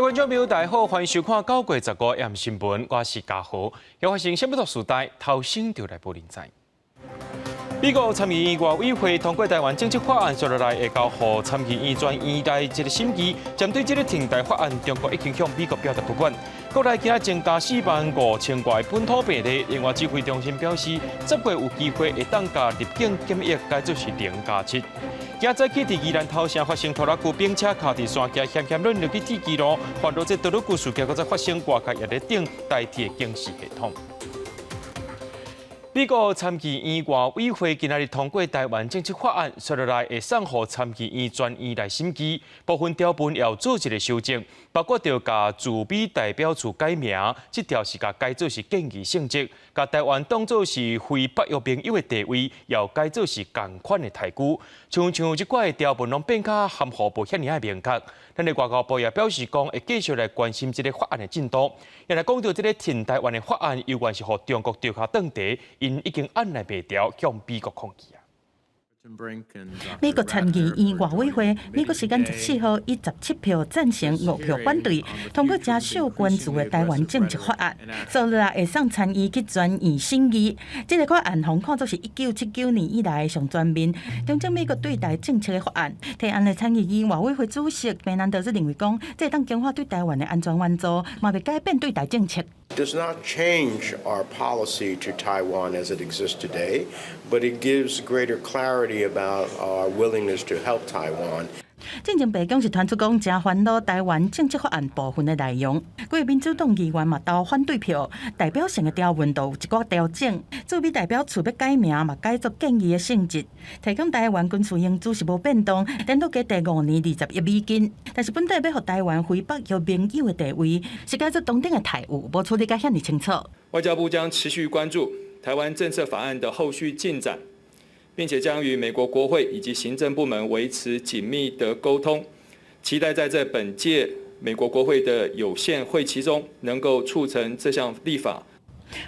各位观众朋友，大家好，欢迎收看9月15日新闻，我是嘉豪。要发生什么大事代，头先就来报您知。美国参议院外委会通过台湾政策法案，接落来会交予参议院专院来一个审议。针对这个停台法案，中国已经向美国表达不满。国内今仔增加45000多本土病例，另外指挥中心表示，10月有机会会当加入境检疫，改做是0+7。今早起，伫宜兰头城发生拖拉机并且卡伫山脚险险轮入去铁基路，换到这拖拉机事件，搁再发生挂卡也咧顶代替的警示系统。美国参议院外委会今日通过台湾政策法案，接落来会送予参议院专院来审议，部分条文要做一个修正，包括要甲驻美代表处改名，这条是甲改做是建议性质，甲台湾当作是非北约盟友的地位，要改做是同款的台股。像这块条文拢变较含糊无遐尔啊明确。咱的外交部也表示讲，会继续来关心这个法案的进度。也来讲到这个挺台湾的法案，有关是互中国丢下断地，因已经按捺袂调，向美国抗议啊。美国参议院外委会美国时间14号以17票赞成、5票反对，通过加少关注的台湾政策法案，所以会送参议去专院审议。这个法案可看作是1979年以来上全面中正美国对台政策的法案。提案的参议院外委会主席贝南德斯认为讲，这当强化对台湾的安全援助，嘛袂改变对台政策。Does not change our policy to Taiwan as it exists today, but it gives greater clarity about our willingness to help Taiwan. 进前白宫是传出讲，正烦恼台湾政策法案部分的内容，各位民主党议员嘛投反对票，代表性的条文都有一寡调整，驻美代表处要改名嘛改作建议的性质，提供台湾军事用资是无变动，等到给第5年20亿美金，但是本地要互台湾非北约盟友的地位，是改作当顶的台务，无处理甲遐尼清楚。外交部将持续关注台湾政策法案的后续进展。并且将与美国国会以及行政部门维持紧密的沟通，期待在这本届美国国会的有限会期中，能够促成这项立法。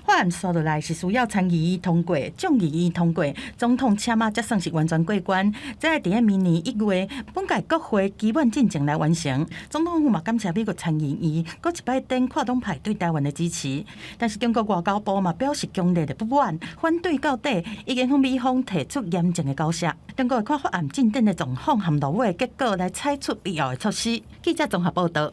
法案刷落来是需要参议院通过、众议院通过，总统签嘛才算是完全过关。再伫明年1月，本届国会基本进程来完成。总统府嘛感谢美国参议院，搁一摆登跨党派对台湾的支持。但是中国外交部嘛表示强烈的不满，反对到底，已经向美方提出严正的交涉。中国会看法案进展的状况和落尾的结果，来采取必要的措施。记者综合报道。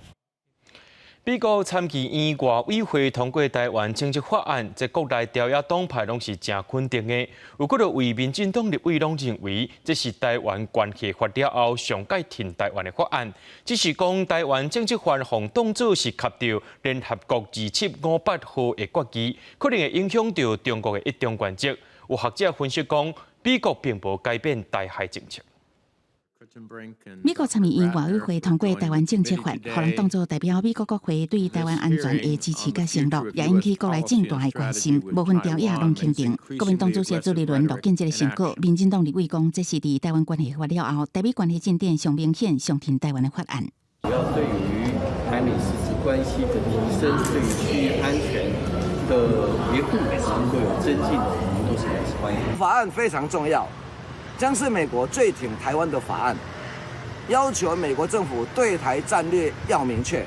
美国参议院外委会通过台湾政策法案，在国内朝野党派拢是真肯定的。有几个为民进党立委拢认为，这是台湾关系法了后上届挺台湾的法案。只是讲台湾政策法案当作是卡到联合国2758号的决议，可能会影响到中国的一中原则。有学者分析讲，美国并无改变台海政策。美国参议院外委会通过台湾政策法，可能当作代表美国国会对台湾安全的支持甲承诺，也引起国内政大的关心。部分朝野拢肯定，国民党主席朱立伦乐见这个成果。民进党立委讲，这是伫台湾关系法了后，台美关系进展上明显、上挺台湾的法案。主要对于台美实质关系的提升，对于区域安全的维护能够有增进，我们都是表示欢迎。法案非常重要。将是美国最挺台湾的法案，要求美国政府对台战略要明确，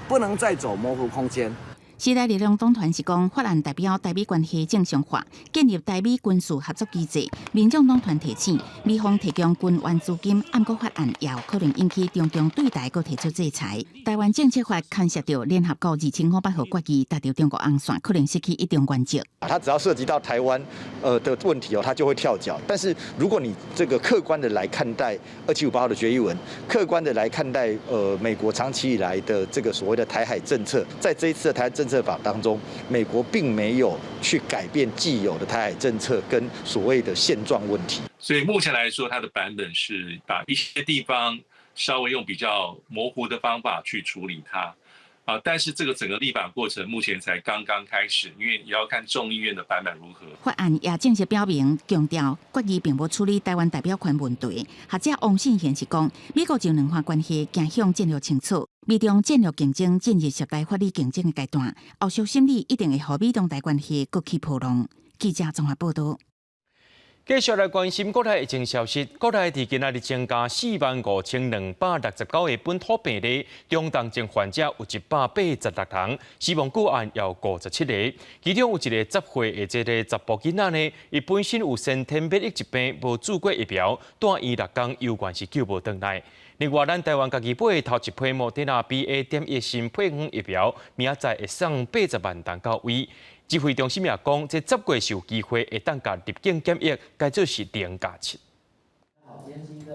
不能再走模糊空间。时代力量党团是讲，法案代表台美关系正常化，建立台美军事合作机制。民众党团提醒，美方提供军援资金，暗过法案也有可能引起中共对台各提出制裁。台湾政策法牵涉到联合国2558号决议，达到中国红线，可能失去一中原则。它只要涉及到台湾的问题它就会跳脚。但是如果你这个客观的来看待2758号的决议文，客观的来看待美国长期以来的这个所谓的台海政策，在这一次的台海政策法当中，美国并没有去改变既有的台海政策跟所谓的现状问题。所以目前来说，它的版本是把一些地方稍微用比较模糊的方法去处理它。但是这个整个立法过程目前才刚刚开始，因为也要看众议院的版本如何。法案也正式表明，强调决议并无处理台湾代表权问题。学者王信贤是讲，美国就两岸关系走向战略清楚，美中战略竞争进入涉台法律竞争的阶段，后续心理一定会让美中台关系更起波浪。记者综合报道。继续来关心国内疫情消息，国内伫今仔日增加45269个本土病例，中重症患者有186人，死亡个案有57个，其中有一个10岁的这个查甫囡仔呢，伊本身有先天免疫疾病，无注过疫苗，住院6天，有关是救无回来。另外，咱台湾家己买的头一批莫德纳 BA.1 新配方疫苗，明仔载会送80万单到位。指挥中心也讲，这10月是有机会会当甲入境检疫，该做是零加7。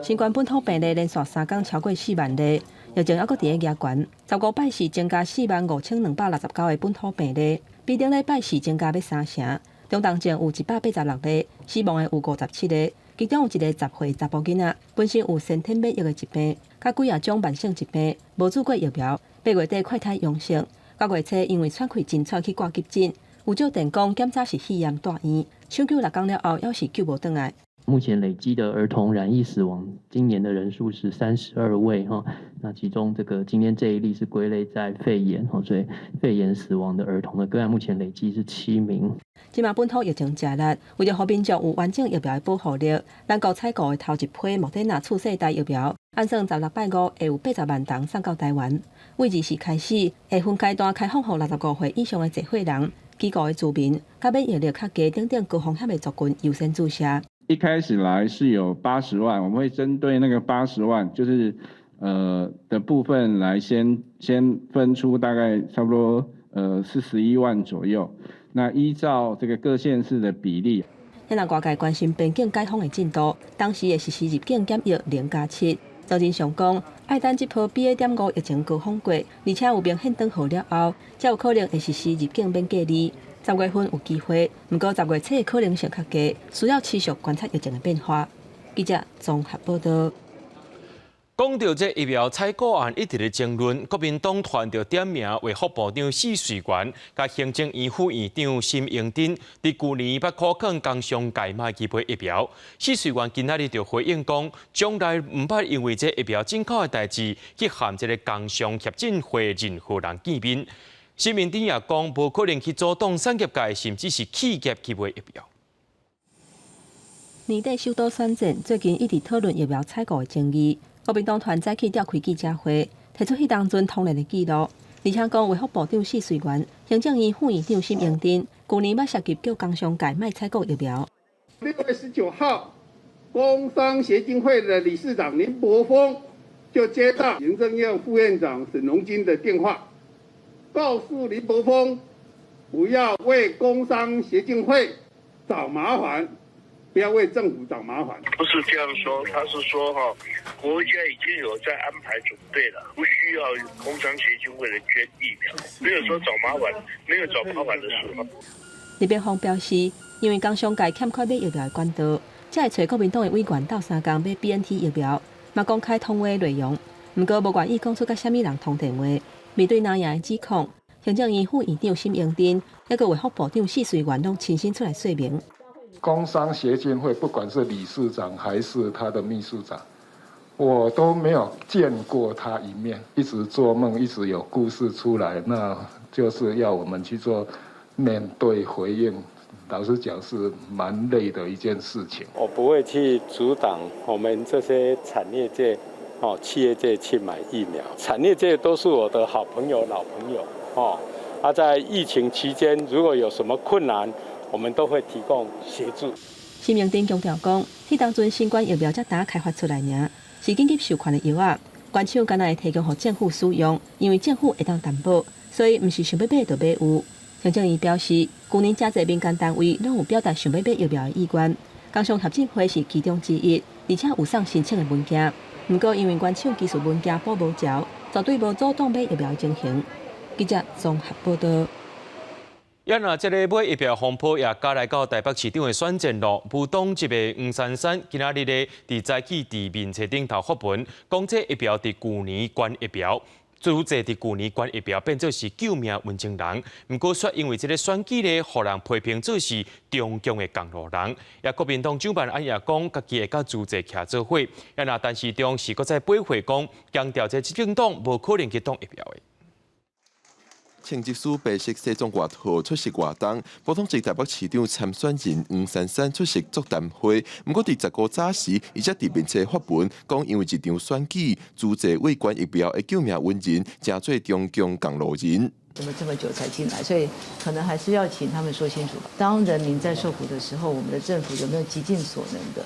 新冠本土病例连续3天超过4万例，疫情还阁伫咧压悬。15拜四增加45269个本土病例，比顶礼拜四增加要3成。中重症有186例，死亡的有57个，其中有一个10岁查甫囡仔，本身有先天免疫的疾病，甲几啊种慢性疾病，无注过疫苗。8月底快筛阳性，9月初因为喘气真喘去挂急诊。有照电讲，检查是肺炎大院，抢救6天了后，还是救无回来。目前累积的儿童染疫死亡，今年的人数是32位哈。那其中今天这一例是归类在肺炎哈，所以肺炎死亡的儿童的个案目前累计是7名。即马本土疫情吃力，为了让民众有完整疫苗的保护力，咱国采购的头一批莫德纳次世代疫苗，按算16拜5会有80万单送到台湾。为2时开始，会分阶段开放予65岁以上的集会人。机构的居民，甲免疫力较低等等高风险的族群优先注射。一开始来是有80万，我们会针对那个80万，就是的部分来先分出大概差不多41万左右。那依照这个各县市的比例，咱若外界关心边境解封的进度，当时会实施入境检疫0加7。赵真祥讲，爱等这波 BA.5 疫情高峰过，而且有明显转好了后，才有可能会实施入境免隔离。10月份有机会，不过10月初的可能性较低，需要持续观察疫情的变化。记者综合报道。讲到这疫苗采购案一直的争论，国民党团就点名为副部长许瑞元、甲行政院副院长沈荣津，伫去年捌可肯工商界卖去买疫苗。许瑞元今仔日就回应讲，将来唔捌因为这疫苗进口的代志去和这个工商协进会任何人见面。沈荣津也讲，无可能去阻挡产业界甚至是企业去买疫苗。年底首都选战，最近一直讨论疫苗采购的争议。国民党团早起召开记者会，提出迄当阵通联的记录，而且讲为副部长许瑞元、行政院副院长沈荣津，去年捌涉及叫工商界卖采购疫苗。6月19号，工商协进会的理事长林柏峰就接到行政院副院长沈荣津的电话，告诉林柏峰不要为工商协进会找麻烦。不要为政府找麻烦。不是这样说，他是说国家已经有在安排准备了，不需要工商协进会的捐疫苗，没有说找麻烦，没有找麻烦的事。李炳宏表示，因为工商界欠缺买疫苗的管道，才会找国民党的委员斗3天买 BNT 疫苗，嘛公开通话内容。不过无愿意讲出甲虾米人通电话。面对那样的指控，行政院副院长沈荣津，还个为副部长许瑞元拢亲身出来说明。工商协进会不管是理事长还是他的秘书长，我都没有见过他一面，一直做梦，一直有故事出来，那就是要我们去做面对回应。老实讲是蛮累的一件事情。我不会去阻挡我们这些产业界、企业界去买疫苗，产业界都是我的好朋友、老朋友在疫情期间如果有什么困难，我们都会提供协助。沈荣津强调讲，迄当阵新冠疫苗才打开发出来尔，是紧急授权的药啊，原厂敢若会提供予政府使用，因为政府会当担保，所以毋是想要买就买有。行政院表示，去年真侪民间单位拢有表达想要买疫苗的意愿，工商协进会是其中之一，而且有送申请的文件。不过因为原厂技术文件保无条，绝对无阻挡买疫苗的进行。记者综合报道。也那这个买疫苗风波也加来到台北市长的选战咯。无党籍的黄珊珊今仔日咧，伫早起伫面册顶头发文，讲这疫苗伫去年捐疫苗，主席伫去年捐疫苗变做是救命文情人。毋过说因为这个选举咧，互人批评做是中共的同路人。也国民党主办安也讲，家己会甲主席徛做伙。也那但是中是搁再背回讲，强调这执政党无可能去挡疫苗的。前技师白色西装外套出席活动，普通籍台北市长参选人黄珊珊出席座谈会。不过伫19早时，伊则伫面册发文，讲因为一场选举，组织为关疫苗的救命恩人，真做中共共路人。怎么这么久才进来？所以可能还是要请他们说清楚。当人民在受苦的时候，我们的政府有没有极尽所能的、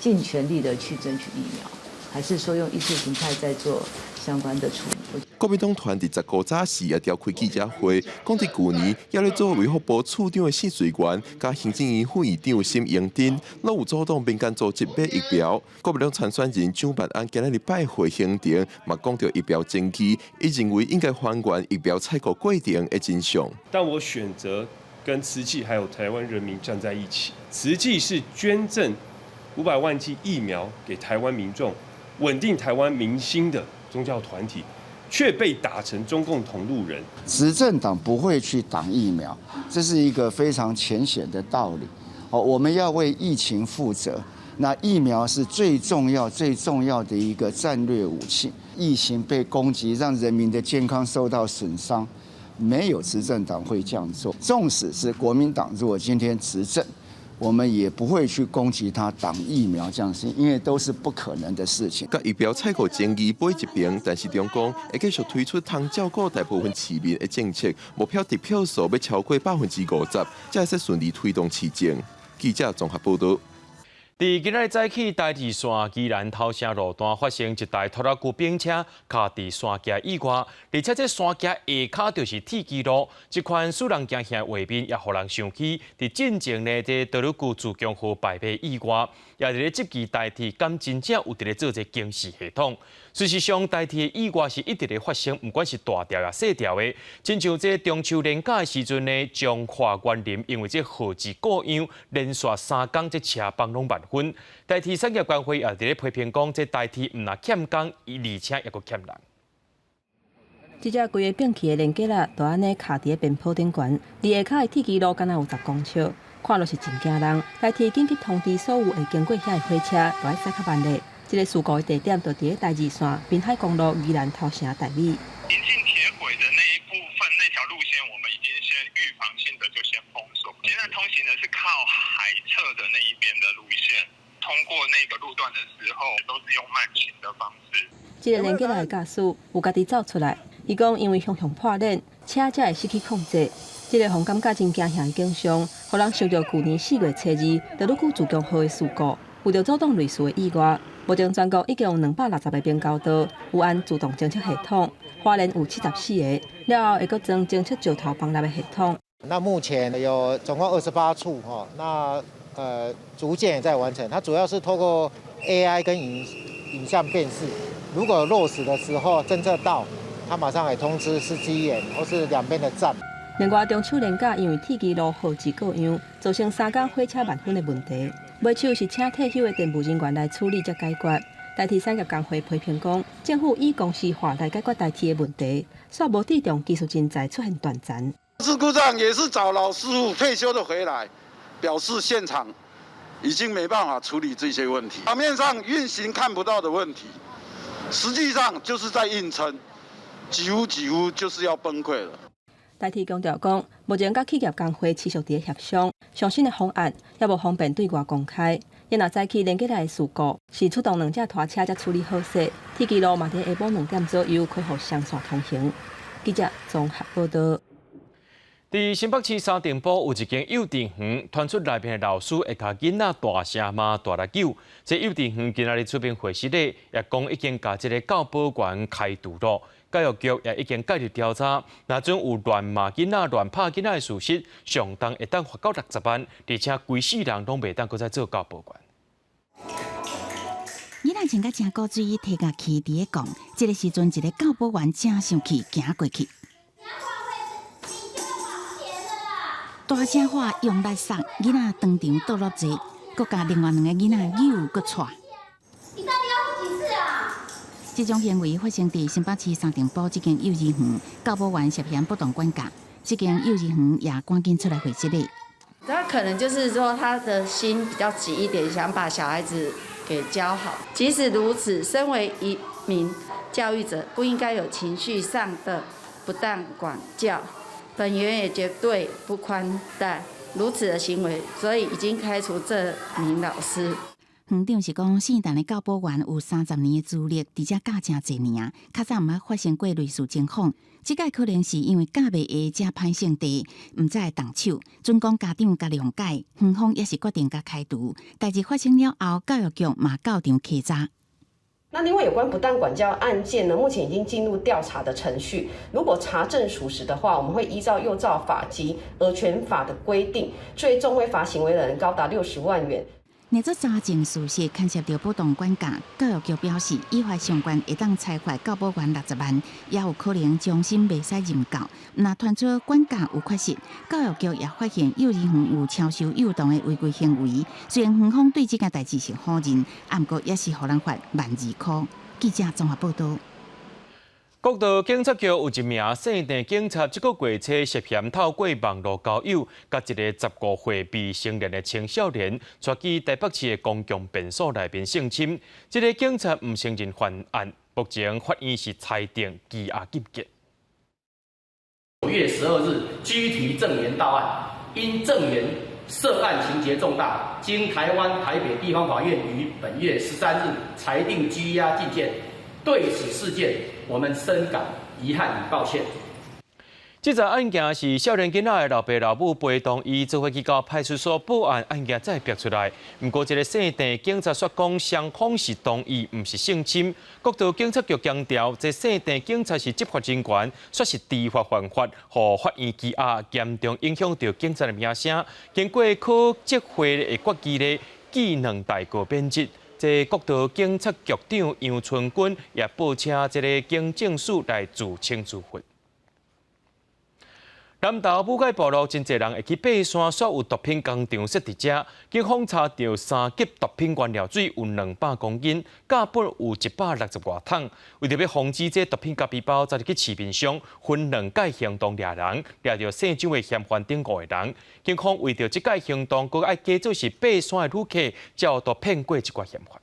尽全力的去争取疫苗，还是说用意识形态在做相关的处理？国民党团伫19早时也召开记者会，讲伫去年要咧做卫福部处长的谢水元，甲行政院副院长沈荣珍，拢有主动民间组织买疫苗。国民党参选人蒋万安今日拜会行程，嘛讲到疫苗争议，伊认为应该还原疫苗采购过程的真相。但我选择跟慈济还有台湾人民站在一起，慈济是捐赠500万剂疫苗给台湾民众，稳定台湾民心的宗教团体。却被打成中共同路人。执政党不会去挡疫苗，这是一个非常浅显的道理。我们要为疫情负责。那疫苗是最重要的一个战略武器。疫情被攻击，让人民的健康受到损伤，没有执政党会这样做。纵使是国民党，如果今天执政，我们也不会去攻击他挡疫苗这样事，因为都是不可能的事情。甲疫苗采购争议摆一边，但是中共会继续推出通照顾大部分市民的政策，目标得票数要超过50%，才会使顺利推动市政。记者综合报道。伫今日早起，台二线宜兰头城路段发生一台拖拉机兵车卡伫山架以外，而且这山架下骹就是铁基路，这款使人惊吓的画面也互人想起，伫进前呢，这道路区自强号败北以外，也伫咧积极代替，敢真正有伫咧做这警示系统。事实上，代替的意外是一直咧发生，不管是大条也小条的，亲像这中秋连假的时阵呢，彰化园林因为这号志过样，连续3天这车帮拢万分。代替产业工会也伫咧批评讲，这代替唔但欠工，而且也阁欠人。这只规个摒弃的连结啦，就安尼卡伫边坡顶悬，离下骹的铁基路敢若有10公尺，看落是真惊人。代替紧急通知所有会经过遐的火车，就要驶较慢咧。这个事故的地点就伫咧台二线滨海公路宜兰头城台尾。临近铁轨的那一部分，那条路线我们已经先预防性的就先封锁。现在通行的是靠海侧的那一边的路线，通过那个路段的时候都是用慢行的方式。这个连结来的驾驶有家己走出来，伊讲因为向破裂，车才会失去控制。这个互感觉真惊吓的景象，互人想到去年4月初2道路区自强号的事故，为着阻挡类似的意外。目前全国已经有260个边高道有安自动侦测系统，花莲有74个，了后会阁装侦测石头放立的系统。那目前有总共28处哈，那逐渐也在完成。它主要是透过 AI 跟影像辨识，如果有落石的时候侦测到，它马上会通知司机员或是两边的站。另外，中秋连假因为铁基路号志过样，造成3天火车慢分的问题。尾手是请退休的电务人员来处理才解决。代替产业工会批评讲，政府以公司化来解决代替的问题，煞无注重技术人才出现断层。事故上也是找老师傅退休的回来，表示现场已经没办法处理这些问题，表面上运行看不到的问题，实际上就是在硬撑，几乎就是要崩溃了。代替强调讲，目前甲企业工会持续伫协商，上新的方案也无方便对外公开。因若早起连起来的事故是出动2只拖车才处理好势，铁基路嘛伫下晡2点左右开放双线通行。记者综合报道。伫新北市三重埔有一间幼稚园，传出内面的老师会甲囡仔大声骂大力叫。这幼稚园今日出面会室内也讲已经甲这个教保员开除了。教育局也已经介入调查，若准有乱骂囡仔、乱拍囡仔的事实，上当会当罚到60万，而且规世人拢袂当搁再做教保员。囡仔穿甲真古锥，摕甲气伫咧讲，这个时阵一个教保员真生气，行过去，大声话用力送囡仔当场倒落坐，搁甲另外2个囡仔又搁踹。你到底要几次啊？这种行为发生伫新北市三重埔这间幼儿园，教保员涉嫌不当管教，这间幼儿园也赶紧出来回击咧。他可能就是说他的心比较急一点，想把小孩子给教好。即使如此，身为一名教育者，不应该有情绪上的不当管教。本院也绝对不宽待如此的行为，所以已经开除这名老师。园长是讲，姓陈的教保员有30年的资历，而且教真侪年，较早毋捌发生过类似情况。即届可能是因为教袂会，才歹性地，毋知会动手。准讲家长甲谅解，园方也是决定甲开除。代志发生了后，教育局嘛到场稽查。那另外有关不当管教案件呢，目前已经进入调查的程序。如果查证属实的话，我们会依照幼教法及儿权法的规定，最重会罚行为人高达60万元。若做查证事实牵涉到不当管教，教育局表示，依法相关会当裁罚教保员60万，也有可能终身袂使任教。若传出管教有缺失，教育局也发现幼儿园有超收幼童的违规行为。虽然园方对这件代志是否认，不过也是互人罚12000块。记者综合报道。国道警察局有一名姓郑警察，这个月初涉嫌透过网络交友，甲一个15岁未成年的青少年，带去台北市的公共便所内面性侵。这个警察唔承认犯案，目前法院是裁定羁押禁见。9月12日，居提证言到案，因证言涉案情节重大，经台湾台北地方法院于本月13日裁定拘押禁见。对此事件，我们深感遗憾与抱歉。这则案件是少年囡仔的老爸老母陪同伊做伙去到派出所报案，案件才逼出来。不过，这个姓郑警察说讲，双方是同意，唔是性侵。国道警察局强调，这姓郑警察是执法人员，说是知法犯法，互法院羁押，严重影响到警察的名声。经过考执会的国技的技能大过编辑。这国道警察局长杨春军也报请这个警政署来自请自罚。南投武界部落真侪人会去爬山，所有毒品工厂设伫遮。警方查到3级毒品原料水有200公斤，价本有160多桶。为着要防止这毒品夹皮包再入去市面上，分2届行动抓人，抓到姓张的嫌犯等5个人。警方为着这届行动，佫爱假做是爬山的旅客，才都骗过一寡嫌犯。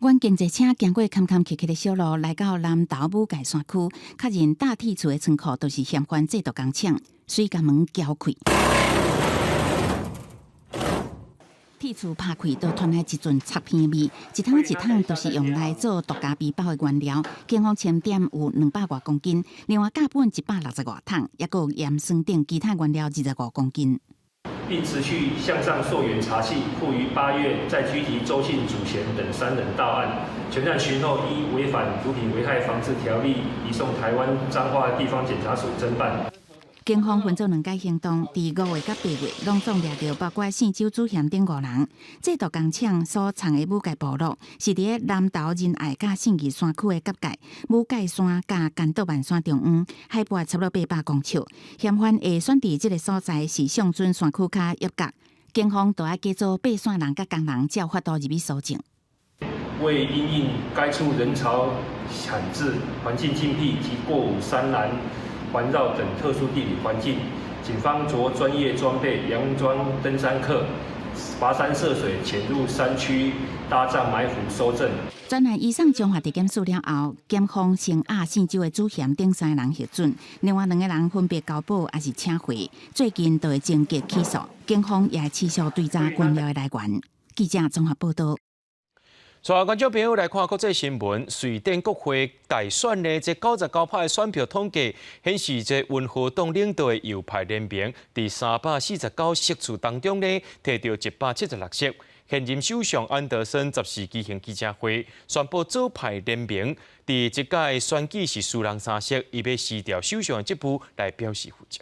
阮经济车经过坎坎坷坷的小路，来到南投武界山区，确认大铁厝的仓库都是嫌犯制毒工厂，水甲门撬开，铁厝拍开，都传来一阵插片味，一桶一桶都是用来做毒家皮包的原料。警方清点有200多公斤，另外价本160多桶，也有盐酸等其他原料25公斤。并持续向上溯源查缉，复于8月再拘提周姓祖贤等3人到案。全案寻后依违反毒品危害防治条例，移送台湾彰化地方检察署侦办。警方分做2届行动，伫5月甲8月，拢总抓到包括姓周祖贤等5人。制毒工厂所藏的武界部落，是伫南投仁爱甲信义山区的交界，武界山甲干道万山中央，海拔差不多800公尺。嫌犯会选伫这个所在是上准山区较约角，警方都要假做爬山人甲工人，才有法度入去搜证。为因应该处人潮罕至、环境禁闭及过午山岚环绕等特殊地理环境，警方着专业装备、佯装登山客，跋山涉水潜入山区，搭帐埋伏搜证。专案移送中华地检署了后，检方先押姓周的主嫌等3个人核准，另外2个人分别交保还是请回，最近都会侦结起诉。警方也持续追查原料的来源。记者综合报道。所有观众朋友来看国际新闻，瑞典国会大选的这99%的选票统计显示，这温和党领导的右派联盟在349席次当中呢，摕到176席。现任首相安德森10时举行记者会，宣布左派联盟在这届选举是输人3席，伊要辞掉首相的职务来表示负责。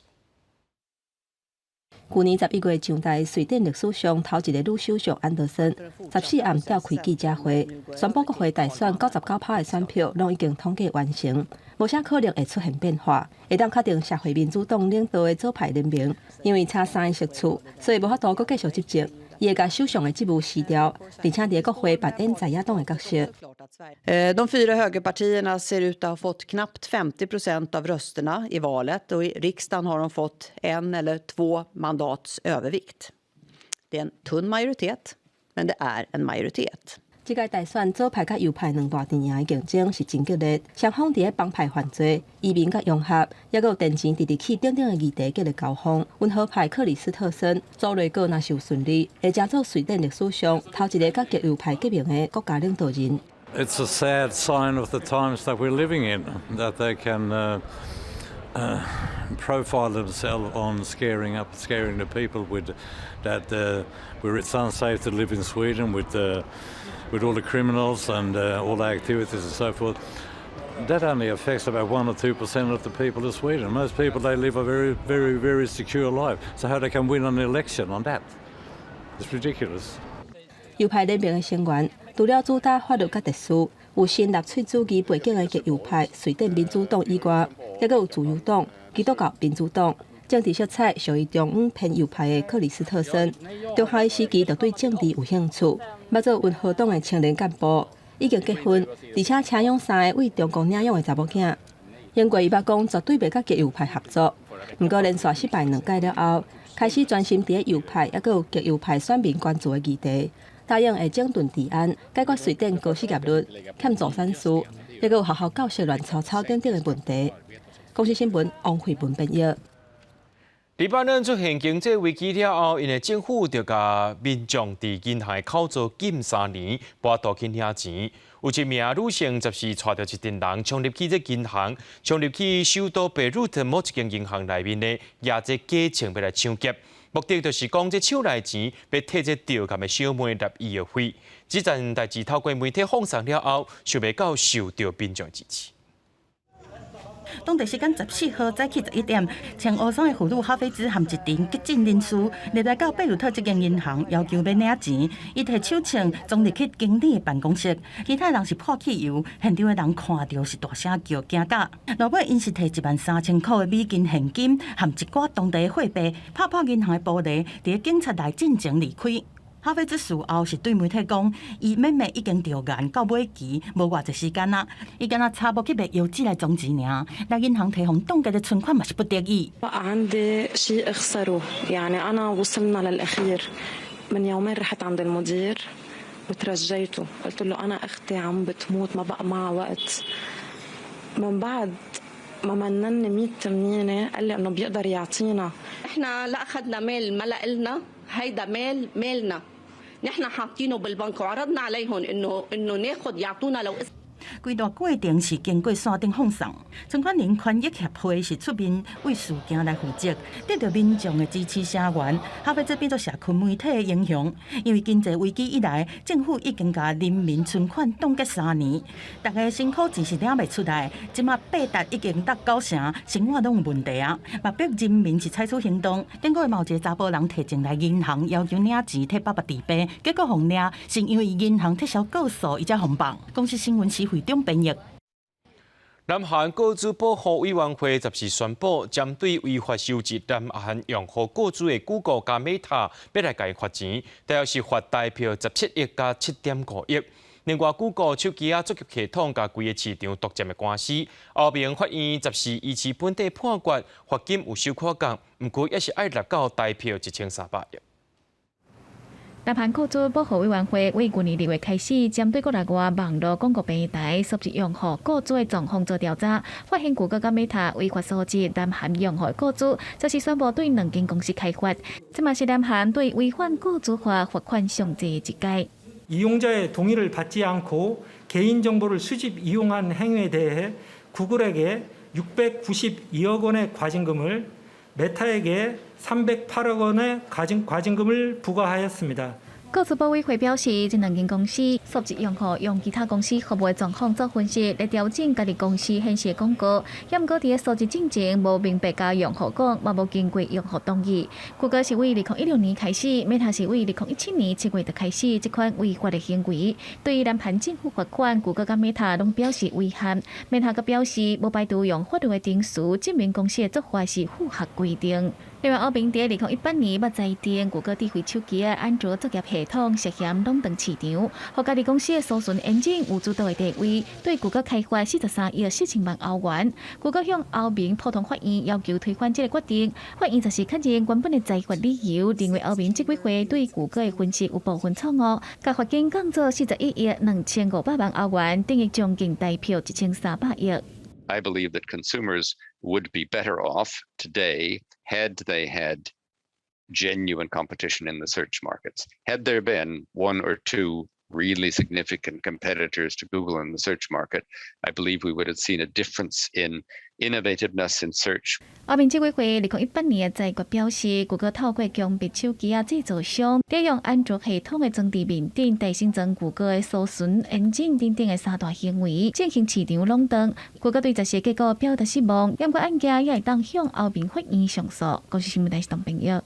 去年11月上台，瑞典历史上头一个女首相安德森14暗召开记者会，宣布国会大选99%的选票拢已经统计完成，无啥可能会出现变化，会当确定社会民主党领导的左派联盟，因为差3个席次，所以无法度继续执政。伊会甲首相的职务辞掉，而且伫国会扮演在野党的角色。De 4 högerpartierna ser ut att ha fått knappt 50% av rösterna i valet och i riksdagen har de fått 1 eller 2 mandats övervikt. Det är en tunn majoritet, men det är en majoritet. 这届大选左派甲右派两大阵营的竞争是真激烈，双方伫个帮派犯罪、移民甲融合，也有电钱直起等等的议题激烈交锋。温和派克里斯特森做内阁若是有顺利，会成做瑞典历史上头一个甲极右派结盟的国家领导人。It's a sad sign of the times that we're living in that they can profile themselves on scaring the people with that where it's unsafe to live in Sweden with all the criminals and all the activities and so forth. That only affects about 1 or 2% of the people of Sweden. Most people, they live a very, very, very secure life. So how they can win an election on that? It's ridiculous. 右派联盟的成员，除了主打法律甲特殊，有新纳粹主义背景的极右派瑞典民主党以外，也有自由党、基督教民主党。政治色彩属于中央偏右派的克里斯特森，中学时期就对政治有兴趣，捌做温和党的青年干部，已经结婚，而且请养3个为中共领养的查某囝。英国伊捌讲绝对袂甲极右派合作，不过连续失败2届了后，开始专心伫右派，也有极右派选民关注的议题，答应会整顿治安，解决瑞典高失业率、欠助产师，也有学校教室乱糟糟等等的问题。公司新闻王慧文编译。黎巴嫩出现经济危机了后，因为政府就甲民众伫银行口座禁3年，拨多去领钱。有一名女性则是带着一群人冲入去这银行，冲入去首都贝鲁特某一间银行内面呢，压这假钱要来抢劫，目的就是讲这手内钱要摕这钓竿的小妹纳医药费。这件代志透过媒体放送了后，想袂到受到民众支持。当地时间14号早起11点，穿乌衫的妇女哈菲兹含一群激进人士入来到贝鲁特这间银行，要求要领钱。伊摕手枪装入去经理的办公室，其他人是泼汽油。现场的人看到是大声叫惊甲。落尾因是摕13000块的美金现金，含一寡当地的货币，拍破银行的玻璃，伫警察来进前离开。哈菲兹事后是对媒体讲，伊妹妹已经调研到尾期，无偌济时间啦。伊敢若查无去卖邮寄来装钱尔，来银行提防冻结的存款嘛是不得已。عندي شيء اخسره يعني أنا وصلنا للأخير من يومين رحت عند المدير وترجيته قلت له أنا أختي عم بتموت ما بقى معها وقت من بعد ما منني 100 تمنينة قال لي إنه بيقدر يعطينا احنا لا أخذنا ميل ما لنا هيدا ميلنا نحن حاطينه بالبنك وعرضنا عليهم انه ناخذ يعطونا لو 规段过程是经过线顶放送，存款人权益协会是出面为事件来负责，得到民众的支持声援，哈菲兹变作社区媒体的英雄。因为经济危机以来，政府已经甲人民存款冻结3年，大家辛苦钱是领袂出来，即马8达已经达9成，生活拢有问题啊！目标人民是采取行动。顶个某一个查甫人提前来银行要求领钱，替爸爸治病，结果互领，是因为银行撤销告诉伊才互放。公司新闻是会中编译。南韩个资保护委员会10时宣布，针对违法收集南韩用户个资的 Google 加 Meta 要来加罚钱，大约是罚大票17亿加7.5亿。另外 ，Google 手机作业系统甲规个市场独占的官司，后面法院10时依次本地判决，罚金有收款降，不过也是爱落到大票1300亿。南韩个资保护委员会为去年2月开始，针对国内外网络广告平台涉及用户个资的状况做调查，发现谷歌甲 Meta 违法收集南韩用户个资，就是宣布对2间公司开罚。这嘛是南韩对违反个资法罚款上济一届。 이용자의 동의를 받지 않고 개인정보를 수집 이용한 행위에 대해 구글에게 692억 원의 과징금을 메타에게 308억 원의 과징금을 부과하였습니다. 个资保委会表示，这2间公司涉及用户用其他公司服务的状况做分析，来调整家己公司显示的广告。不过，伫收集进程无明白甲用户讲，也无经过用户同意。Google是为2016年开始 ，Meta 是为2017年7月就开始这款违法的行为。对于南韩政府罚款，Google 甲 Meta 拢表示遗憾。Meta 则表示，无排除用法律的定数证明公司的做法是符合规定。另外，欧平伫2018年捌裁定谷歌智慧手机的安卓作业系统涉嫌垄断市场，互家己公司的搜寻引擎有主导的地位，对谷歌开罚43亿4千万欧元。谷歌向欧平普通法院要求推翻这个决定，法院则是确认原本的裁罚理由，认为欧平这几回对谷歌的分析有部分错误，甲罚金降做41亿2500万欧元，等于将近大票1300亿。I believe that consumers would be better off today had they had genuine competition in the search markets. Had there been one or two really significant competitors to Google in the search market, I believe we would have seen a difference in innovativeness in search. 欧平这几回2018年的裁决表示，谷歌透过强迫手机制造商利用安卓系统的装置面顶，提升将谷歌的搜寻引擎等等的三大行为，进行市场垄断。谷歌对这些结果表达失望，相关案件也会当向欧平法院上诉。高雄新闻台是董朋友。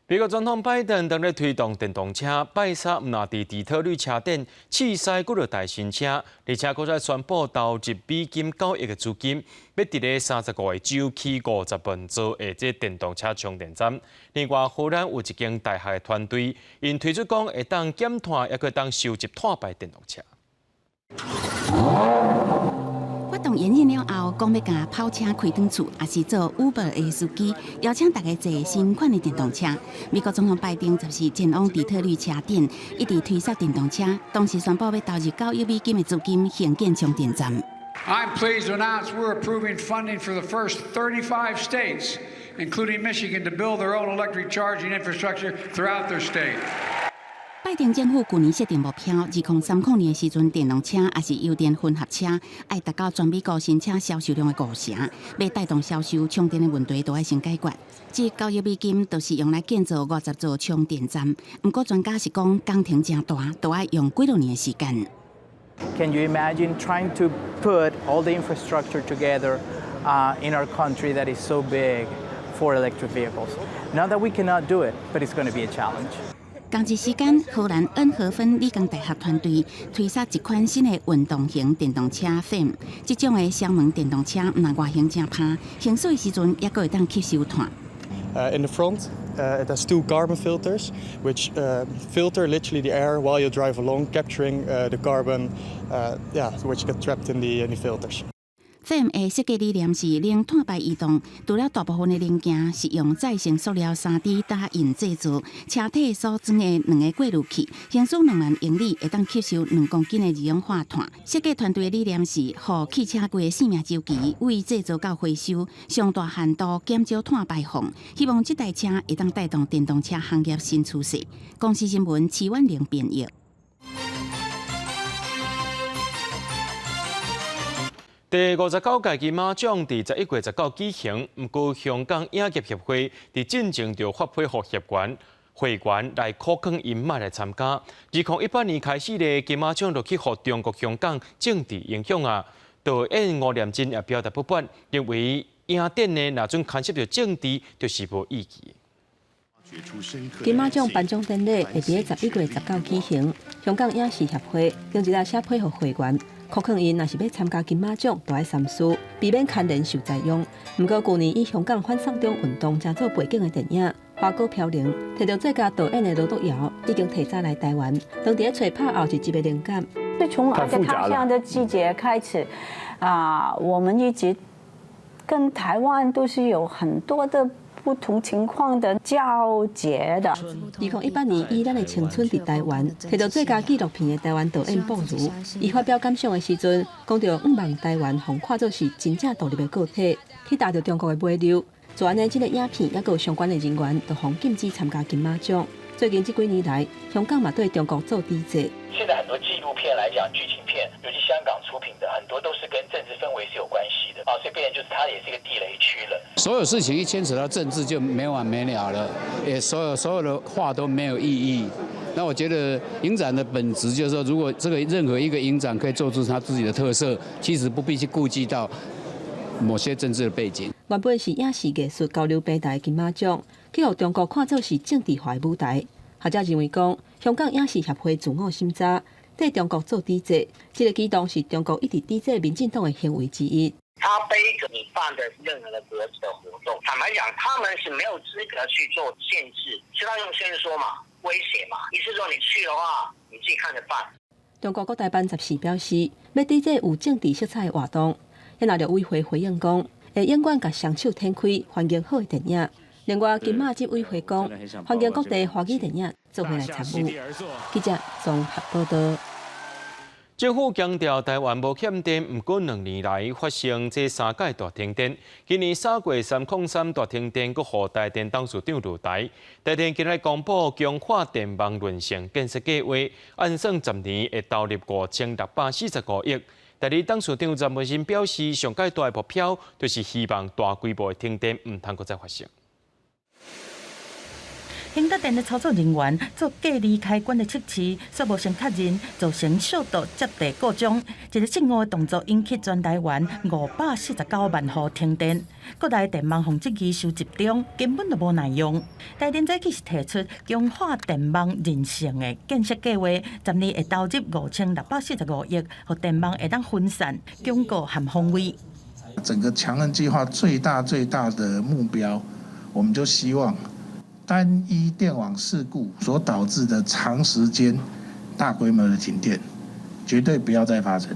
美国总统拜登正在推动电动车，拜三唔拿伫底特律车展试驶几落大新车，而且搁再宣布投入美金9亿的资金，要伫咧35个州起50万座的这电动车充电站。另外，荷兰有一间大学的团队，因推出讲会当减碳，也可当收集碳排电动车。活动演完了后，讲要甲跑车开转厝，也是做 Uber 的司机，邀请大家坐新款的电动车。美国总统拜登就是前往底特律车展，一直推销电动车，同时宣布要投入9亿美金的资金兴建充电站。I'm pleased to announce we're approving funding for the first 35 states, including Michigan, to build their own electric charging infrastructure throughout their state. 拜登政府去年设定目标，2030年的时阵，电动车也是油电混合车，爱达到全美国新车销售量的50%，要带动销售充电的问题，都要先解决。这9亿美金都是用来建造50座充电站，不过专家是讲工程真大，都要用几多年的时间。Can you imagine trying to put all the infrastructure together in our country that is so big for electric vehicles? Not that we cannot do it, but it's going to be a challenge. 同一时间，荷兰恩荷芬理工大学团队推出一款新的运动型电动车 FAM。这种的双门电动车，唔但外形正拍，行驶的时阵也会当吸收碳。In the front, it has two carbon filters, which filter literally the air while you drive along, capturing the carbon, which get trapped in the filters. FAM 的设计理念是令碳排移动，除了大部分的零件是用再生塑料3D 打印制作，车体所装的2个过滤器，行驶2万英里会当吸收2公斤的二氧化碳。设计团队的理念是，让汽车规个生命周期为制造到回收，上大限度减少碳排放。希望这台车会当带动电动车行业新趋势。公司新闻齐婉玲编译。第59届金马奖伫11月19举行，不过香港影业协会伫进前就发配予会员来考考因麦来参加。2018年开始咧，金马奖就去互中国香港政治影响啊。导演吴念真也表达不满，认为影展呢若准牵涉到政治，就是无意义。金马奖颁奖典礼会伫11月19举行，香港影视协会用一个写配予会员。考考因若是要参加金马奖，就要三思，避免牵连受采用。不过去年以香港反送中运动正做背景的电影《花果飘零》，摕到最佳导演的罗督尧已经提早来台湾，当伫咧找拍后一集的灵感。从《他乡的季节》开始，我们一直跟台湾都是有很多的不同情况的交接的。2018年以咱的青春伫台湾，摕到最佳纪录片的台湾导演鲍如，伊发表感想的时阵，讲到毋望台湾互看作是真正独立的个体，去达到中国的尾流。做安尼，这个影片也有相关的人员，就互禁止参加金马奖。最近这几年来，香港嘛对中国做抵制。现在很多纪录片来讲，剧情片，尤其香港出品的，很多都是跟政治氛围是有关系的啊，所以变成就是它也是一个地雷区了。所有事情一牵扯到政治就没完没了了，也所有的话都没有意义。那我觉得影展的本质就是说，如果这个任何一个影展可以做出它自己的特色，其实不必去顾及到某些政治的背景。原本是影视艺术交流平台金马奖，去互中国看作是政治化的舞台。学者认为讲，香港影视协会自我审查，对中国做抵制，这个举动是中国一直抵制民进党的行为之一。他背着你办的任何的国际的活动，坦白讲，他们是没有资格去做限制，是他用限制说嘛，威胁嘛，意思说你去的话，你自己看着办。中国国台办14表示，要抵制有政治色彩的活动。也闹着委会回应讲，会永远甲双手展开欢迎好的电影。另外，金马执委会讲，欢迎各地华语电影做回来参与。记者综合报道。政府强调，台湾无欠电，不过2年来发生这3届大停电。今年3月303大停电，佮予台电董事长入台。台电今日公布强化电网轮线建设计划，按算10年会投入5645亿。代理董事长陈文新表示，上届大的目标就是希望大规模的停电唔通再发生。兴达电的操作人员做隔离开关的测试，却无先确认，造成速度接地故障。一个正误的动作引起全台湾549万户停电。各大电网控制机收集中，根本就无耐用。台电早起是提出强化电网韧性的建设计划，10年会投入5645亿，让电网会当分散、巩固和防卫。整个强韧计划最大的目标，我们就希望。单一电网事故所导致的长时间、大规模的停电，绝对不要再发生。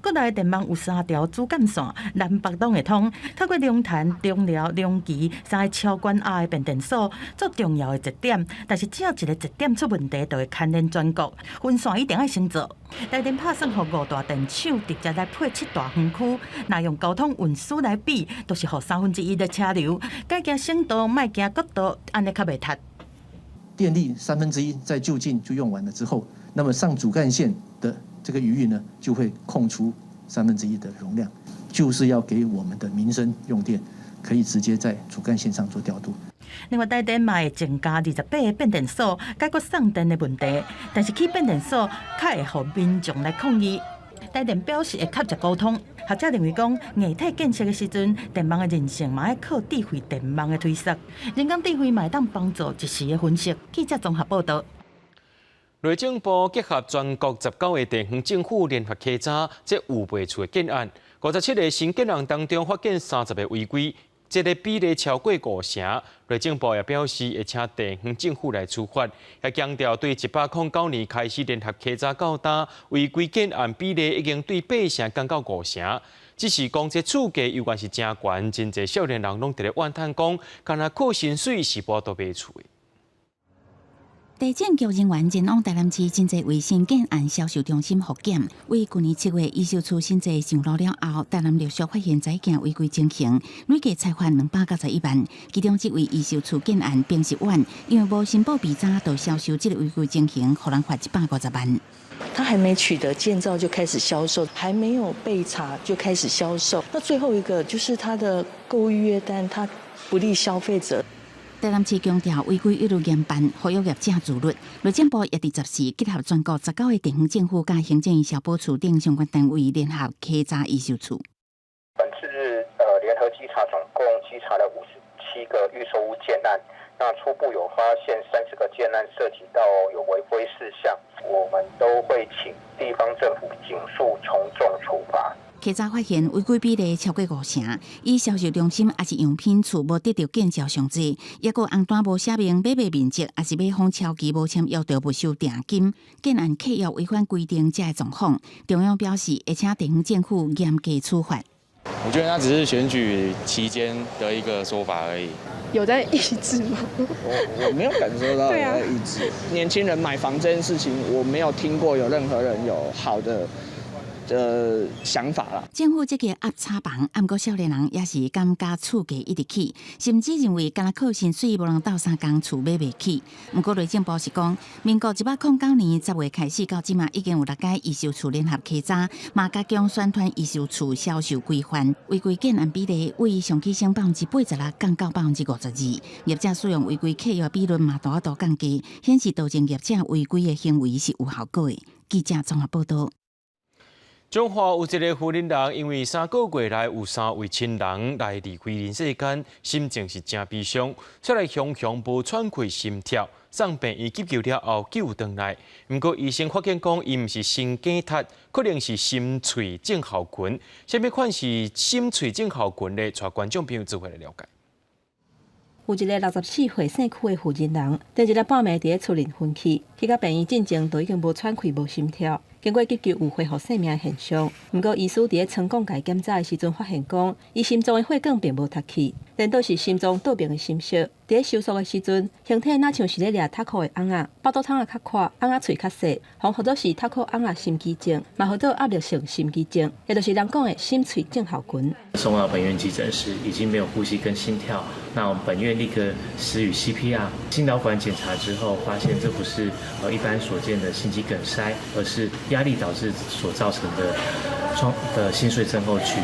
各大电网有3条主干线，南北东会通，透过龙潭、中寮、龙旗3个超关压的变电所做重要的节点，但是只要一个节点出问题，就会牵连全国。分线一定要先做。台电拍算，予5大电厂直接来配7大园区，若用交通运输来比，都是予1/3的车流，该行省道，莫行国道，安尼较袂塌。电力1/3在就近就用完了之后，那么上主干线的这个余裕呢，就会空出1/3的容量，就是要给我们的民生用电可以直接在主干线上做调度。另外，台电嘛会增加28个变电所，解决送电的问题，但是起变电所较会互民众来抗议。台电表示会确实沟通，学者认为讲，硬体建设的时阵，电网的韧性嘛要靠智慧电网的推测，人工智慧嘛会当帮助一时的分析。记者综合报道。内政部结合全国19个地方政府联合稽查，这有备处的建案，57个新建案当中发现30个违规，这个比例超过50%。内政部也表示会请地方政府来处罚，也强调对109年开始联合稽查到今，违规建案比例已经对8%降到50%。只是讲这厝价犹原是真悬，真侪少年人拢伫咧怨叹讲，干那扣薪水是无都卖厝的。地检局人员前往台南市真济卫生建案销售中心复检，为去年7月遗售处新制上路了后，台南陆续发现在件违规情形，累计裁款291万。其中这位遗售处建案并实案，因为无申报比查，就销售这个违规情形，互人罚150万。他还没取得建造就开始销售，还没有被查就开始销售。那最后一个就是他的购物预约单，他不利消费者。台南市强调违规一律严办，呼吁业者自律。内政部也伫10时结合全国19个地方政府加行政院消保处等相关单位联合稽查遗售处。本次联合稽查总共稽查了57个预售屋建案，那初步有发现30个建案涉及到有违规事项，我们都会请地方政府尽速从重处罚。稽查发现违规比例超过50%，以销售中心也是样品处无得到建造上制，也有红单无写明买卖面积，也是买方超期无签约就不收定金，建案契约违反规定才会状况。中央表示会请地方政府严格处罚。我觉得那只是选举期间的一个说法而已。有在抑制吗？我没有感受到有在抑制。年轻人买房这件事情，我没有听过有任何人有好的想法啦。政府这个压差房，不过少年人也是感觉厝价一直起，甚至认为干那扣薪水无人斗3工厝买袂起。不过内政部是讲，民国109年10月开始到今嘛，已经有6间遗售处联合稽查，嘛加强宣传遗售处销售规范，违规建案比例为上起升86%降到52%，业者使用违规契约比率嘛大降低，显示导致业者违规的行为是有效果的。记者综合报道。中华有一个妇人人，因为3个月来有3位亲人来离开人世间，心情是真悲伤，出来熊熊无喘气心跳。送病院急救了后救回来。不过医生发现讲，伊毋是心梗塌，可能是心喙症候群。什么款是心喙症候群呢？带观众朋友做回来了解。有一个64岁姓区的负责人，前一日半暝伫咧厝边昏去，去到病院进前都已经无喘气、无心跳。经过急救有恢复生命的现象，不过医师伫咧成功甲伊检查的时阵发现讲，伊心脏的血管并无脱去，连倒是心脏倒边的心室。伫咧收缩的时阵，形体若像是咧掠塔壳的翁仔，腹肚汤也较宽，翁仔喙较细，或者是塔壳翁仔心肌症，嘛或者压力性心肌症，也就是人讲的心喙症候群。送到本院急诊时，已经没有呼吸跟心跳。那我们本院立刻施予 CPR， 心导管检查之后，发现这不是一般所见的心肌梗塞，而是压力导致所造成的心碎症候群。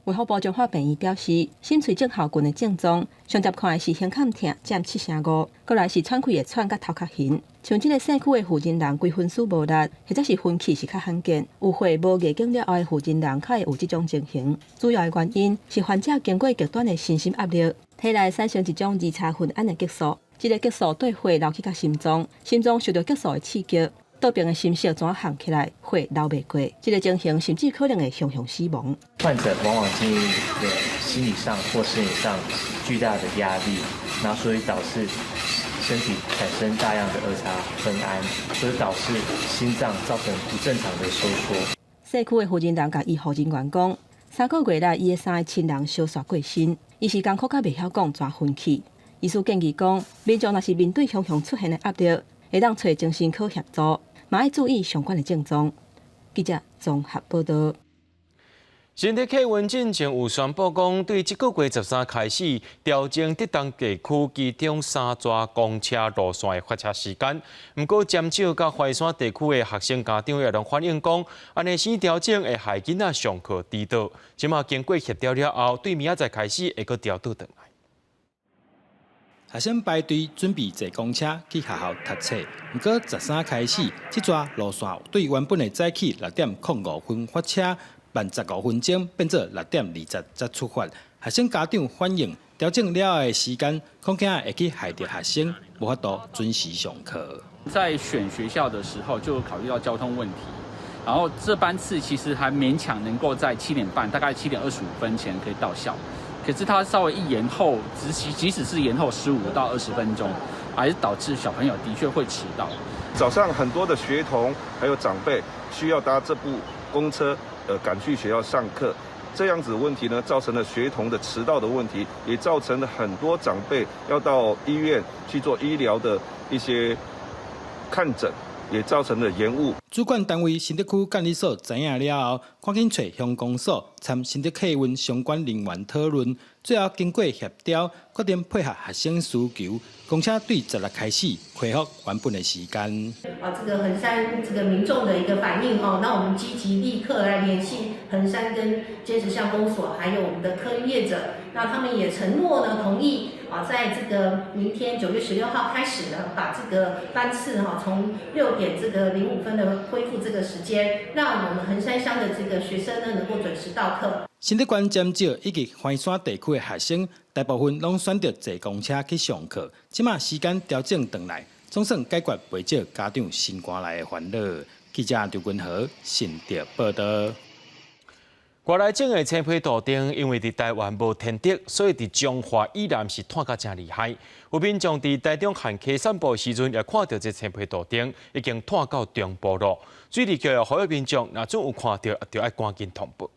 卫福部中华病院表示，心喙症候群的症状，上接看的是胸坎痛占7%，过来是喘气会喘甲头壳晕。像这个姓区的负责人，规分数无力，或者是昏气是较罕见。有血无月经了后的负责人，较会有这种情形。主要的原因是患者经过极端的身心压力，体内产生一种二叉酚胺的激素，这个激素对血流去到心脏，心脏受到激素的刺激。倒边的心室怎行起来，血流袂过，这个情形甚至可能会向死亡。患者往往进入一个心理上或生理上巨大的压力，然后所以导致身体产生大量的儿茶酚胺，所以导致心脏造成不正常的收缩。社区的负责人甲医护人员讲，3个月来，伊的3个亲人相刷过身，伊是艰苦甲袂晓讲怎分去。医师建议讲，民众若是面对常常出现的压力，会当找精神科协助。嘛要注意相关的症状。记者综合报道。新竹客运进前有宣布讲，对这个月13开始调整特定地区其中3座公车路线的发车时间。不过，尖石甲怀山地区的学生家长也拢反映讲，安尼新调整会害囡仔上课迟到。即马经过协调了后，对明仔载开始会阁调倒转来。学生排队准备坐公车去学校读册，不过13开始，这座路线对原本的早起6:05分发车，慢15分钟变做6:20才出发。学生家长反映调整了后的时间，恐惊会去害到学生无法度准时上课。在选学校的时候，就考虑到交通问题，然后这班次其实还勉强能够在7点半，大概7点25分前可以到校。可是它稍微一延后，即使是延后15到20分钟，还是导致小朋友的确会迟到。早上很多的学童还有长辈需要搭这部公车，赶去学校上课，这样子的问题呢，造成了学童的迟到的问题，也造成了很多长辈要到医院去做医疗的一些看诊。也造成了延误。主管单位新竹区监理所知影了后，赶紧找乡公所参新竹客运相关人员讨论，最后经过协调，决定配合学生需求，公车对16开始恢复原本的时间。这个衡山这个民众的一个反应哦，那我们积极立刻来联系衡山跟坚持乡公所，还有我们的客运业者，那他们也承诺呢同意在这个明天9月16号开始呢，把这个班次从6点这个05分的恢复这个时间，让我们衡山乡的这个学生呢能够准时到课。新竹县尖石以及怀山地区的学生，大部分拢选择坐公车去上课，即马时间调整回来，总算解决不少家长心肝内的烦恼。记者刘君豪新竹报道。外来种的青皮豆丁，因为伫台湾无天敌，所以伫中华依然是炭甲真厉害。有民众伫台中旱溪散步时阵，也看到这青皮豆丁已经炭到中部了。水利局呼吁民众，若总有看到，就要赶紧通报。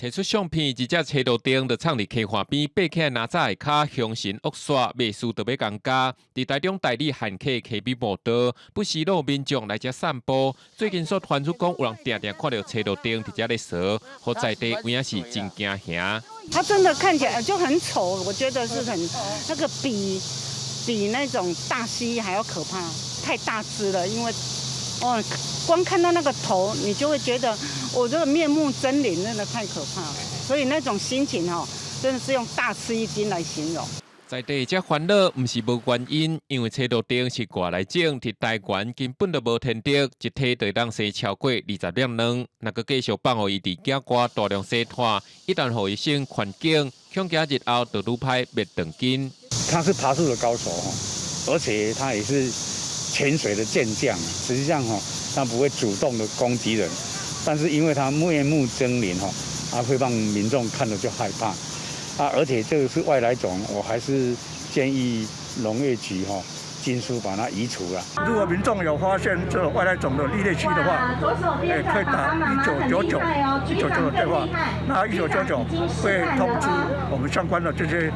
摕出相片，一只青豆丁就藏伫溪岸边，爬起来拿早的脚，凶神恶煞，袂输就要降价。伫台中代理旱溪溪边步道，不时都有民众来遮散步。最近所传出讲，有人定定看到青豆丁伫遮咧踅，好在地有影是真惊吓。它真的看起来就很丑，我觉得是很那个比那种大蜥蜴还要可怕，太大只了，因为。光看到那个头，你就会觉得我这个面目狰狞，真的太可怕了。所以那种心情真的是用大吃一惊来形容。在地这烦恼唔是无原因，因为青豆丁是外来种，伫台湾根本就无天敌，一体就当生超过20两卵。若个继续放互伊伫野外大量生炭，一旦互伊生环境，恐惊日后就愈歹灭断根。他是爬树的高手而且它也是潜水的健将，实际上它不会主动的攻击人，但是因为它面目狰狞它会让民众看了就害怕而且这个是外来种，我还是建议农业局尽速把它移除了。如果民众有发现这种外来种的猎区的话，可以打1999电话，那1999会通知我们相关的这些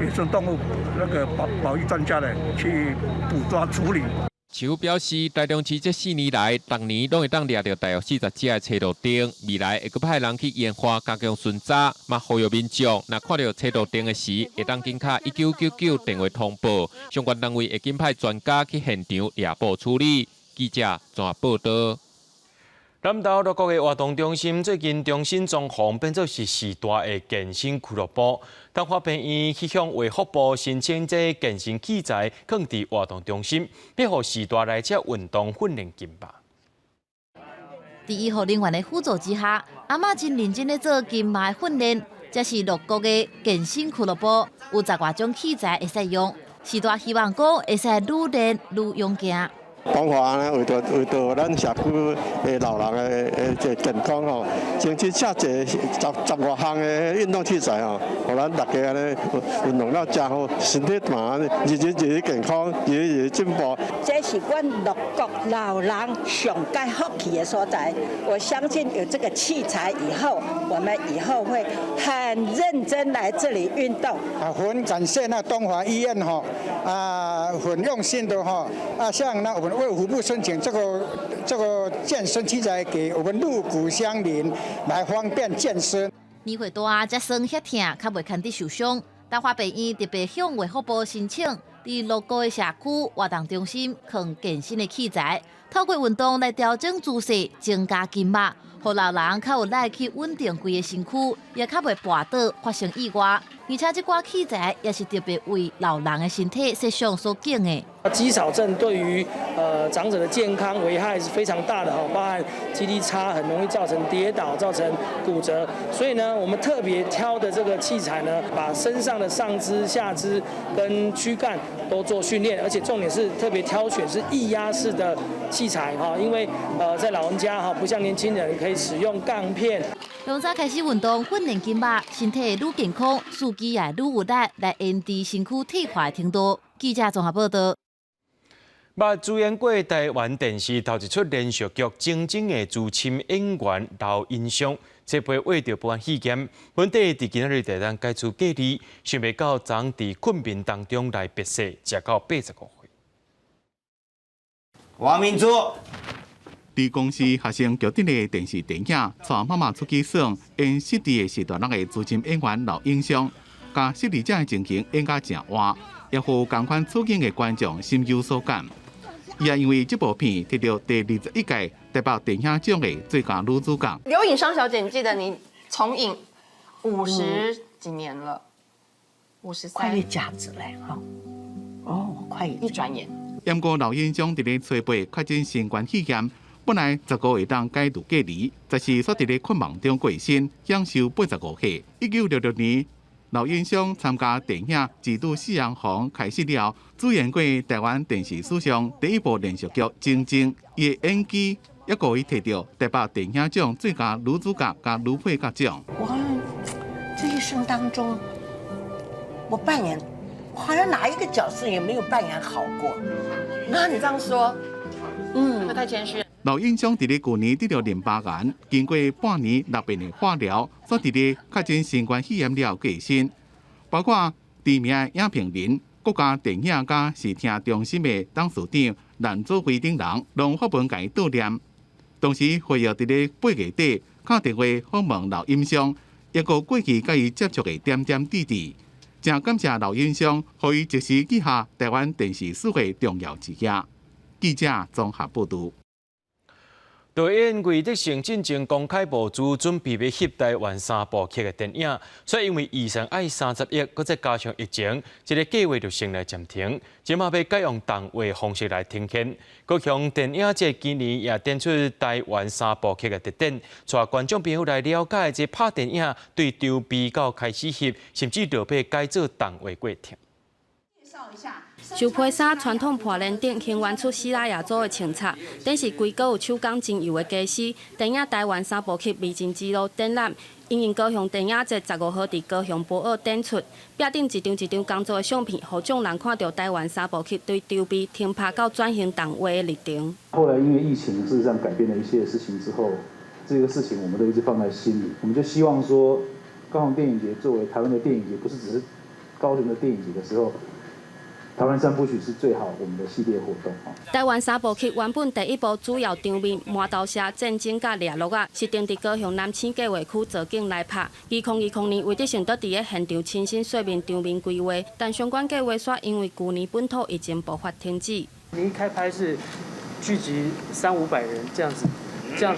野生动物那个保育专家去捕抓处理。市表示，台中市这4年来，逐年拢会当掠到大约40只的车路灯，未来会阁派人去研发加强巡查，嘛呼吁民众，若看到车路灯的时，会当紧卡1999电话通报，相关单位会紧派专家去现场猎捕处理。记者转报道。南投乐国的活动中心最近重新装潢，变作是时大的健身俱乐部。东华病院去向卫福部申请这健身器材，放伫活动中心，要互时大来这运动训练金吧。伫医护人员的辅助之下，阿嬷真认真的做金马训练。这是乐国的健身俱乐部，有10多种器材会使用。时大希望讲会使愈练愈勇敢。东华呢，为着咱社区的老人的健康争取下10多项的运动器材互咱大家呢运动了真好，身体嘛日日健康，日日进步。这是阮乐国老人上该福气的所在。我相信有这个器材以后，我们以后会很认真来这里运动。很感谢东华医院很用心的向我们卫福部申请这个健身器材给我们入谷乡邻来方便健身。年岁大，才酸遐痛，较袂牵得受伤。东华病院特别向卫福部申请，伫乐高的社区活动中心放健身的器材，透过运动来调整姿势，增加筋膜，互老人较有力去稳定规个身躯，也较袂跌倒发生意外。而且这挂器材也是特别为老人的身体设想所建的。肌少症对于长者的健康危害是非常大的包含肌力差，很容易造成跌倒，造成骨折。所以呢，我们特别挑的这个器材呢，把身上的上肢、下肢跟躯干都做训练，而且重点是特别挑选是液压式的器材因为在老人家不像年轻人可以使用杠片。从早开始运动训练筋膜，身体愈健康，四肢也愈有力，来延迟身躯退化的程度。记者综合报道。捌主演过台湾电视头一出连续剧《整整》的资深演员刘英雄，这被为着保安起见，本地伫今仔日地当解除隔离，想袂到昨伫困眠当中来别世，食到85岁。王明珠。伫公司学生剧顶的电视电影《带妈妈出去耍》，演失智的时代人的资深演员刘英雄，甲失智者的情形演甲真活，也互同款处境的观众心有所感。伊也因为这部片摕到第21届台北电影奖的最佳女主角。刘颖双小姐，你记得你从影50几年了，53，快越甲子嘞快一转眼。不过刘英雄伫咧初八确诊新冠肺炎。本来15月当解除隔离，但是却伫咧困梦中过身，享受85岁。1966年，刘英雄参加电影《几度夕阳红》开始了，主演过台湾电视史上第一部连续剧《整整》，伊的演技也互伊摕到台北电影奖最佳女主角加女配角奖。我这一生当中，我扮演好像哪一个角色也没有扮演好过。那你这样说，会太谦虚。刘英雄伫咧去年得到淋巴癌，经过半年6遍的化疗，却伫咧确诊新冠肺炎了过身。包括知名影评人、国家电影甲视听中心的董事长蓝祖辉等人，拢发文甲伊悼念。同时，会后伫咧8月底敲电话访问刘英雄，也过过去甲伊接触的点点滴滴。真感谢刘英雄，互伊及时记下台湾电视史的重要一页。记者综合报道。导演魏德成进前公开募资，准备要翕台湾3部曲的电影，所以因为预算爱30亿，搁再加上疫情，这个计划就先来暂停。即马要改用动画方式来呈现。高雄电影节今年也点出台湾3部曲的特点，带观众朋友来了解这拍电影对筹备到开始翕，甚至落尾改做动画过程。手批衫、传统破链顶，形原出希腊雅族的清册，顶是规个有手工精油的家私。电影台湾3部曲《未尽之路》展览，因应高雄电影节15号伫高雄博尔展出，壁顶一张一张工作的相片，互众人看到台湾3部曲对筹备、停拍到转型党话的历程。后来因为疫情，事实上改变了一些事情之后，这个事情我们都一直放在心里。我们就希望说，高雄电影节作为台湾的电影节，不是只是高雄的电影节的时候。台湾3部曲是最好我们的系列活动。台湾3部曲原本第一部主要场面《麻豆社战争》甲《掠落》是定伫高雄南青计划区造景来拍。2020年为着想到伫个现场亲身说明场面规划，但相关计划却因为去年本土疫情爆发停止。你一开拍是聚集300-500人这样子，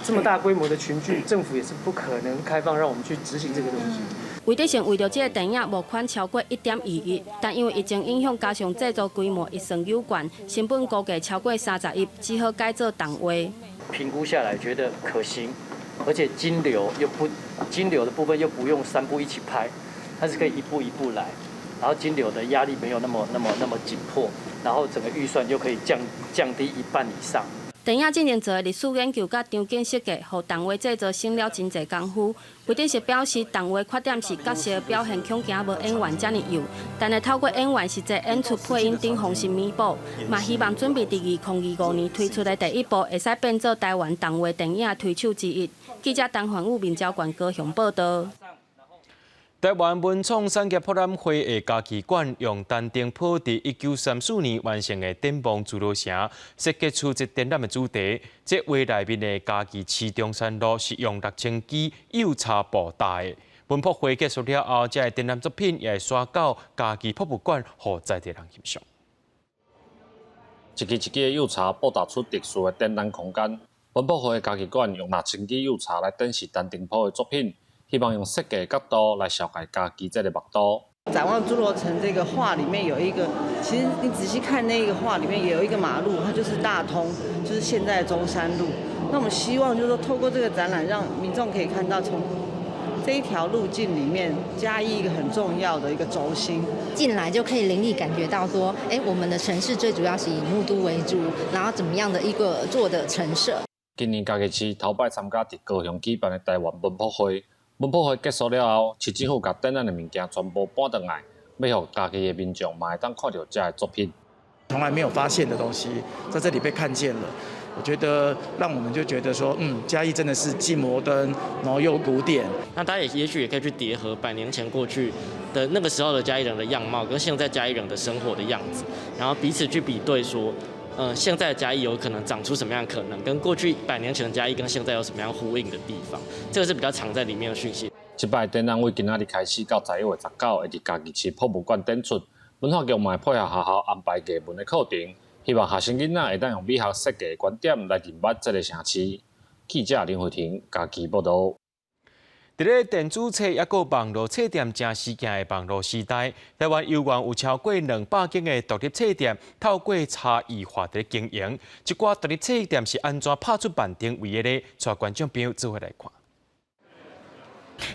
这么大规模的群聚，政府也是不可能开放让我们去执行这个东西。为着想为着这个电影募款超过1.2亿，但因为疫情影响，加上制作规模一算有关，成本估计超过30亿，只好改做动画。评估下来觉得可行，而且金流的部分又不用3部一起拍，它是可以一步一步来，然后金流的压力没有那么紧迫，然后整个预算又可以降低1半以上。电影进行做历史研究甲场景设计，互动画制作省了真侪功夫。为的是表示动画缺点是角色的表现恐惊无演员遮尔幼，但是透过演员实际演出配音等方式弥补，嘛希望准备伫2025年推出的第一部会使变做台湾动画电影的推手之一。记者陈焕武、面交馆高雄报道。台湾文创产业博览会的家具馆用陈定波伫1934年完成的展望自路城设计出一展览的主题。这画内面的家具市中山路是用6000支釉茶布搭的。文博会结束了后，这展览作品也会刷到家具博物馆，予在地人欣赏。一支一支的釉茶布搭出特殊的展览空间。文博会的家具馆用6000支釉茶来展示陈定波的作品。希望用设计的角度来小解家己这个目度。展望侏罗城这个画里面有一个，其实你仔细看那个画里面也有一个马路，它就是大通，就是现在的中山路。那我们希望就是说，透过这个展览，让民众可以看到从这一条路径里面嘉义一个很重要的一个轴心。进来就可以灵力感觉到说，我们的城市最主要是以木都为主，然后怎么样的一个做的陈设。今年家己市头摆参加伫高雄举办的台湾文博会。文博会结束了后，市政府把展览的物件全部搬回来，要让家己的民众嘛会当看到这的作品。从来没有发现的东西，在这里被看见了。我觉得让我们就觉得说，嘉义真的是既摩登，然后又古典。那大家也许也可以去叠合100年前过去的那个时候的嘉义人的样貌，跟现在嘉义人的生活的样子，然后彼此去比对说。现在的嘉义有可能长出什么样的可能，跟过去100年前的嘉义跟现在有什么样呼应的地方，这个是比较藏在里面的讯息。这摆展览为今仔日开始到11月19会伫家己市博物馆展出，文化局嘛会配合学校安排艺文的课程，希望学生囡仔会当用美学设计的观点来认捌这个城市。记者林慧婷家己报道。伫咧电子册抑个网络册店正时行的网络时代，台湾悠远有超过200间的独立册店，透过差异化伫经营。一寡独立册店是安怎拍出万定位的呢？带观众朋友做伙来看。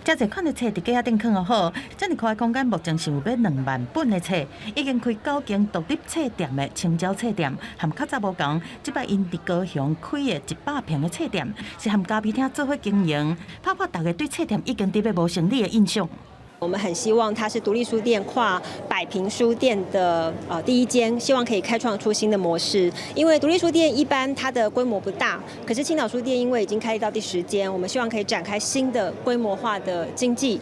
遮侪款的册伫架顶放好，遮尔宽的空间目前是有要2万本的册，已经开9间独立册店的青椒册店，和较早无同。即摆因伫高雄开的100平的册店，是和咖啡厅做伙经营，拍破大家对册店已经伫要无成立的印象。我们很希望它是独立书店跨100平书店的第一间，希望可以开创出新的模式。因为独立书店一般它的规模不大，可是青岛书店因为已经开立到第10间，我们希望可以展开新的规模化的经济。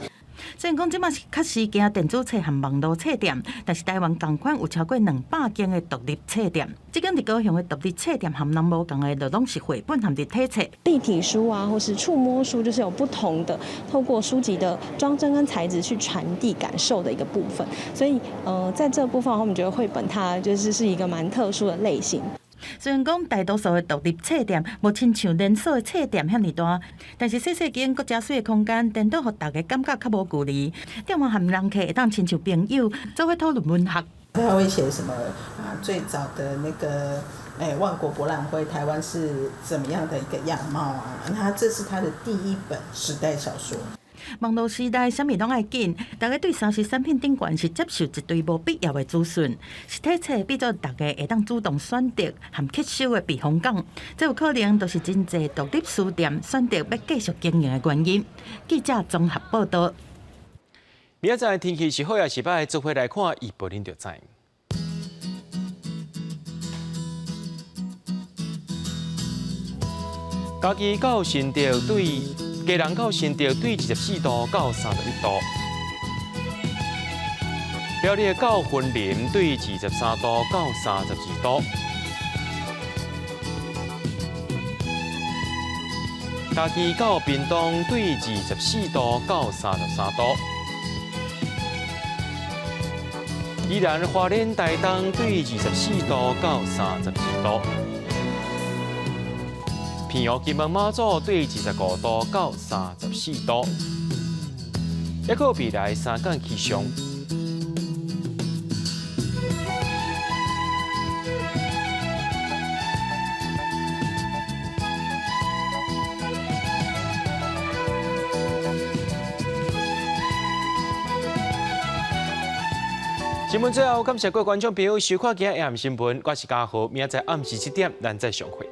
虽然讲即马是确实行电子册和网络册店，但是台湾同款有超过200间的独立册店。即间伫高雄的独立册店和咱无共的，就拢是绘本和立体册。立体书啊，或是触摸书，就是有不同的透过书籍的装帧跟材质去传递感受的一个部分。所以在这部分，我们觉得绘本它就是一个蛮特殊的类型。虽然讲大多数的独立册店无亲像连锁的册店遐尼大，但是细间搁遮水的空间，颠倒互大家感觉较无距离。店员和人客会当亲像朋友，做伙讨论文学。他会写什么最早的那个万国博览会，台湾是怎么样的一个样貌啊？那这是他的第一本时代小说。网络时代啥物拢爱紧，大家对三 C 产品顶悬是接受一堆无必要的资讯。实体册变做大家会当主动选择和吸收的避风港，这有可能都是真济独立书店选择要继续经营的原因。记者综合报道。明仔载天气是好也是歹，做伙来看预报您就知。家己到新竹对，家人到新竹对24度到31度，苗栗到云林对23度到32度，家己到屏东对24度到33度，依然花莲台东对24度到32度。平遥金门马祖对25度到34度，还有未来3天气象。新闻最后，感谢各位观众朋友收看今日AM新闻，我是嘉豪，明仔载暗时7点咱再相会。